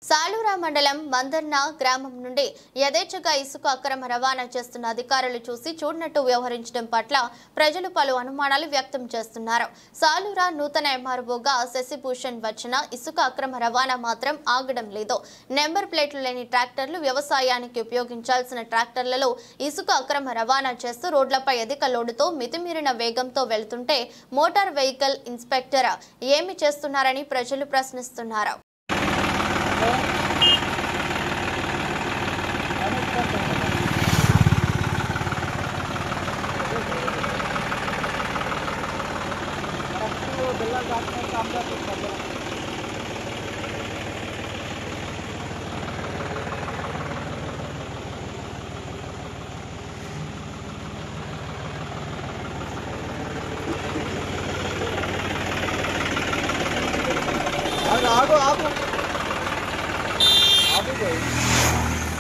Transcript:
సాలూరా మండలం మందర్న గ్రామం నుండి యథేచ్ఛగా ఇసుక అక్రమ రవాణా చేస్తున్న అధికారులు చూసి చూడనట్టు వ్యవహరించడం పట్ల ప్రజలు పలు అనుమానాలు వ్యక్తం చేస్తున్నారు. సాలూరా నూతన ఎంఆర్ఓగా శశిభూషణ్ వచ్చిన ఇసుక అక్రమ రవాణా మాత్రం ఆగడం లేదు. నెంబర్ ప్లేట్లు లేని ట్రాక్టర్లు, వ్యవసాయానికి ఉపయోగించాల్సిన ట్రాక్టర్లలో ఇసుక అక్రమ రవాణా చేస్తూ రోడ్లపై అధిక లోడుతో మితిమీరిన వేగంతో వెళ్తుంటే మోటార్ వెహికల్ ఇన్స్పెక్టర్ ఏమి చేస్తున్నారని ప్రజలు ప్రశ్నిస్తున్నారు. आगो आगो आगो